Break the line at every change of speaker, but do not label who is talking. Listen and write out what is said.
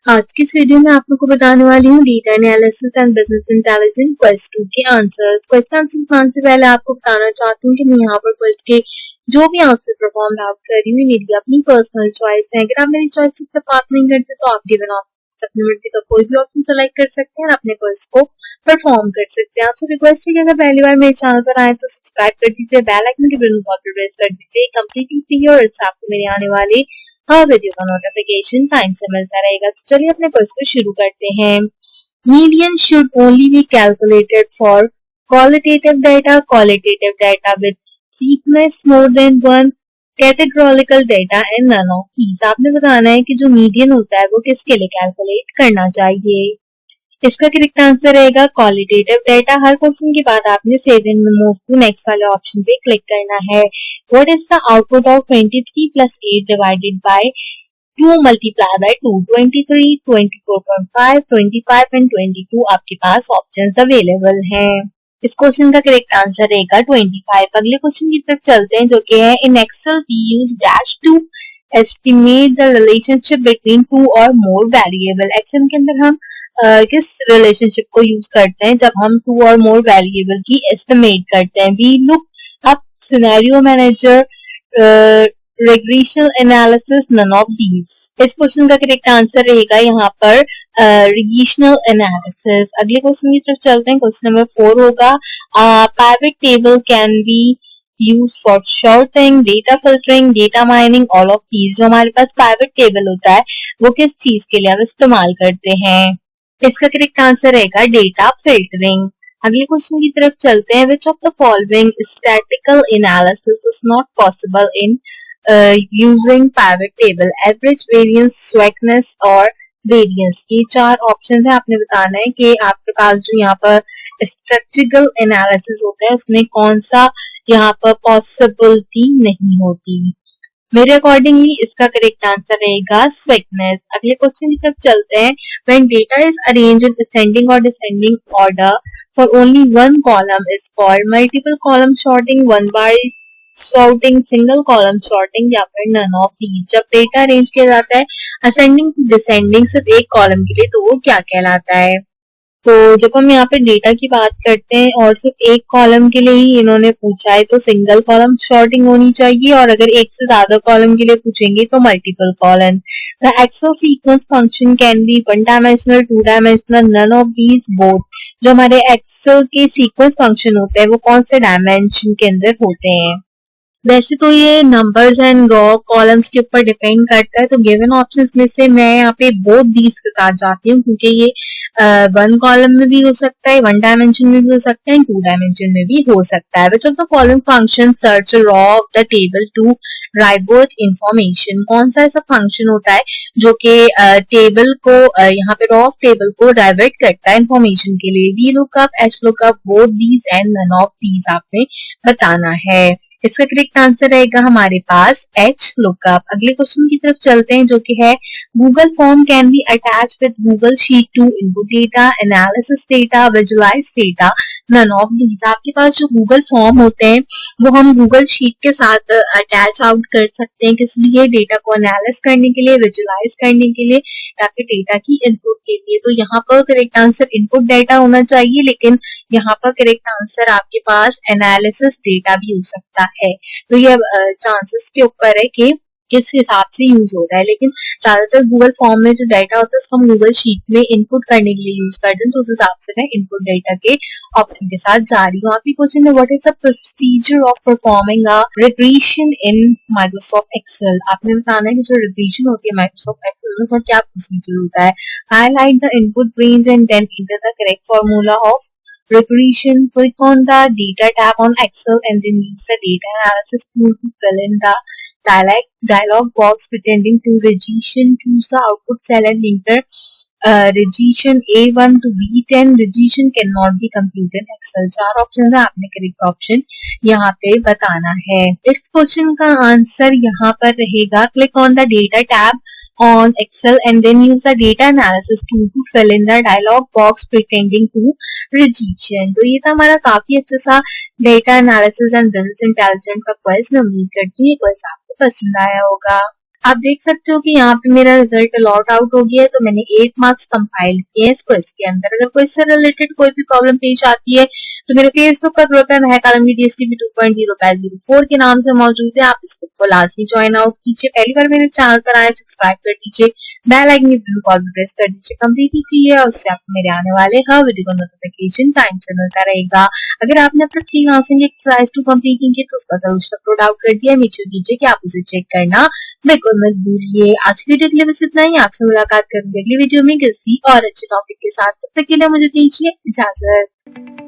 आज की इस वीडियो में आप लोग को बताने वाली हूँ data analysis and business intelligence quest 2 के आंसर्स। क्वेस्ट आंसर बताने से पहले आपको बताना चाहती हूँ कि मैं यहाँ पर क्वेस्ट के जो भी आंसर परफॉर्म आउट कर रही हूँ मेरी अपनी पर्सनल चॉइस है। अगर आप मेरी चॉइस से पार्ट नहीं करते तो आप गिवन ऑप्शन अपनी मर्जी का कोई भी ऑप्शन सेलेक्ट कर सकते हैं और अपने क्वेस्ट को परफॉर्म कर सकते हैं। आपसे रिक्वेस्ट है कि अगर पहली बार मेरे चैनल पर आए तो सब्सक्राइब कर दीजिए, बेल आइकन के बटन को प्रेस कर दीजिए। कंप्लीटली फ्री और आपको मेरे आने वाले हर वीडियो का नोटिफिकेशन टाइम से मिलता रहेगा। तो चलिए अपने क्वेश्चन को शुरू करते हैं। Median should only be calculated for qualitative data with sequence more than one categorical data and none of these. आपने बताना है कि जो मीडियन होता है वो किसके लिए कैलकुलेट करना चाहिए। इसका करेक्ट आंसर रहेगा क्वालिटेटिव डेटा। हर क्वेश्चन के बाद आपने save in move to next वाले ऑप्शन पे क्लिक करना है। What is the output of 23 plus 8 divided by 2 multiply by 2? 23, 24.5, 25 and 22 आपके पास ऑप्शंस अवेलेबल हैं। इस क्वेश्चन का करेक्ट आंसर रहेगा 25। अगले क्वेश्चन की तरफ चलते हैं जो कि है in Excel we use dash to estimate the relationship between two और मोर वेरिएबल। एक्सेल के अंदर हम किस रिलेशनशिप को यूज करते हैं जब हम टू और मोर वेरिएबल की एस्टिमेट करते हैं। We look up scenario manager, regression analysis, none of these. इस क्वेश्चन का करेक्ट आंसर रहेगा यहाँ पर रिग्रेशनल एनालिसिस। अगले क्वेश्चन की तरफ चलते हैं। क्वेश्चन नंबर 4 होगा pivot table can be use for sorting, data filtering, data mining, all of these. जो हमारे पास पिवट टेबल होता है वो किस चीज के लिए हम इस्तेमाल करते हैं। इसका करेक्ट आंसर रहेगा डेटा फिल्टरिंग। अगले क्वेश्चन की तरफ चलते हैं। Which of the following statical analysis is not possible in using pivot table? Average, variance, skewness और वेरिएंस। ये 4 ऑप्शन है। आपने बताना है कि आपके पास जो यहाँ पर स्ट्रक्चरल एनालिसिस होता है उसमें कौन सा यहाँ पर पॉसिबिलिटी नहीं होती। मेरे अकॉर्डिंगली इसका करेक्ट आंसर रहेगा स्वेकनेस। अगले क्वेश्चन की तरफ चलते हैं। When data is arranged in ascending और descending order for only one column is called multiple column sorting, one bar sorting, single column sorting या फिर नन ऑफ दीज। जब डेटा अरेंज किया जाता है असेंडिंग टू डिसेंडिंग सिर्फ एक column के लिए तो वो क्या कहलाता है। तो जब हम यहाँ पे डेटा की बात करते हैं और सिर्फ एक कॉलम के लिए ही इन्होंने पूछा है तो सिंगल कॉलम सॉर्टिंग होनी चाहिए, और अगर एक से ज्यादा कॉलम के लिए पूछेंगे तो multiple column. The Excel sequence function can be one dimensional, two dimensional, none of these, both. जो हमारे एक्सेल के सीक्वेंस फंक्शन होते हैं वो कौन से डायमेंशन के अंदर होते हैं। वैसे तो ये नंबर्स एंड रॉ कॉलम्स के ऊपर डिपेंड करता है, तो गिवन ऑप्शंस में से मैं यहाँ पे बोथ दीज के साथ जाती हूँ क्योंकि ये वन कॉलम में भी हो सकता है, वन डायमेंशन में भी हो सकता है, टू डायमेंशन में भी हो सकता है। Which of the following function search row of the table to right both information? कौन सा ऐसा फंक्शन होता है जो कि टेबल को यहाँ पे रॉ ऑफ टेबल को डाइवर्ट करता है इंफॉर्मेशन के लिए। V lookup, H lookup, both these and none of these आपने बताना है। इसका करेक्ट आंसर रहेगा हमारे पास एच लुकअप। अगले क्वेश्चन की तरफ चलते हैं जो कि है Google form can be attach with Google sheet to input data, analysis data, visualize data, none of these. आपके पास जो गूगल फॉर्म होते हैं वो हम गूगल शीट के साथ अटैच आउट कर सकते हैं। किस लिए? डेटा को एनालिस करने के लिए, विजुअलाइज करने के लिए या फिर डेटा की इनपुट के लिए। तो यहाँ पर करेक्ट आंसर इनपुट डेटा होना चाहिए, लेकिन यहाँ पर करेक्ट आंसर आपके पास एनालिसिस डेटा भी हो सकता है। तो ये चांसेस के ऊपर है कि किस हिसाब से यूज हो रहा है, लेकिन ज्यादातर गूगल फॉर्म में जो डाटा होता है उसको हम गूगल शीट में इनपुट करने के लिए यूज करते हैं, तो उस हिसाब से मैं इनपुट डाटा के ऑप्शन के साथ जा रही हूँ। आपकी क्वेश्चन है what is the procedure of performing a regression in Microsoft Excel? आपने बताना है कि जो रिग्रेशन होती है माइक्रोसॉफ्ट एक्सेल में उसका क्या प्रोसीजर होता है। Highlight the input range and then enter the correct formula of regression. Click on the data tab on Excel and then use the data analysis tool to fill in the dialog box pretending to regression. Choose the output cell and enter regression A1 to B10. Regression cannot be computed in Excel. 4 option है, आपने correct option यहाँ पे बताना है। इस question का answer यहाँ पर रहेगा click on the data tab on Excel and then use the data analysis tool to fill in the dialog box pretending to regression. तो ये था हमारा काफी अच्छा सा data analysis and business intelligence का क्वेश्चन। मैं उम्मीद करती हूँ ये क्वेश्चन आपको पसंद आया होगा। आप देख सकते हो कि यहाँ पे मेरा रिजल्ट लॉट आउट हो गया है, तो मैंने 8 मार्क्स कंपाइल किए हैं इसको। इसके अंदर अगर कोई इससे रिलेटेड कोई भी प्रॉब्लम पेश आती है तो मेरे फेसबुक का ग्रुप है महक आलमगीर DSTV 2.0/04 के नाम से मौजूद है। आप इस ग्रुप को लाजमी ज्वाइन आउट कीजिए। पहली बार मेरे चैनल पर आए सब्सक्राइब कर दीजिए, बेल आइकन की बिल कॉल प्रेस कर दीजिए। कंप्लीटली फ्री है, उससे आपको मेरे आने वाले हर वीडियो का नोटिफिकेशन टाइम से मिलता रहेगा। अगर आपने अब तक फ्रीलांसिंग एक्सरसाइज 2 कंप्लीट नहीं की तो उसका सोल्यूशन अपलोड आउट कर दिया, मेक श्योर कीजिए कि आप उसे चेक करना बिल्कुल मत भूलिए। आज की वीडियो के लिए बस इतना ही। आपसे मुलाकात करूंगी अगली वीडियो में किसी और अच्छे टॉपिक के साथ। तब तक के लिए मुझे दीजिए इजाजत।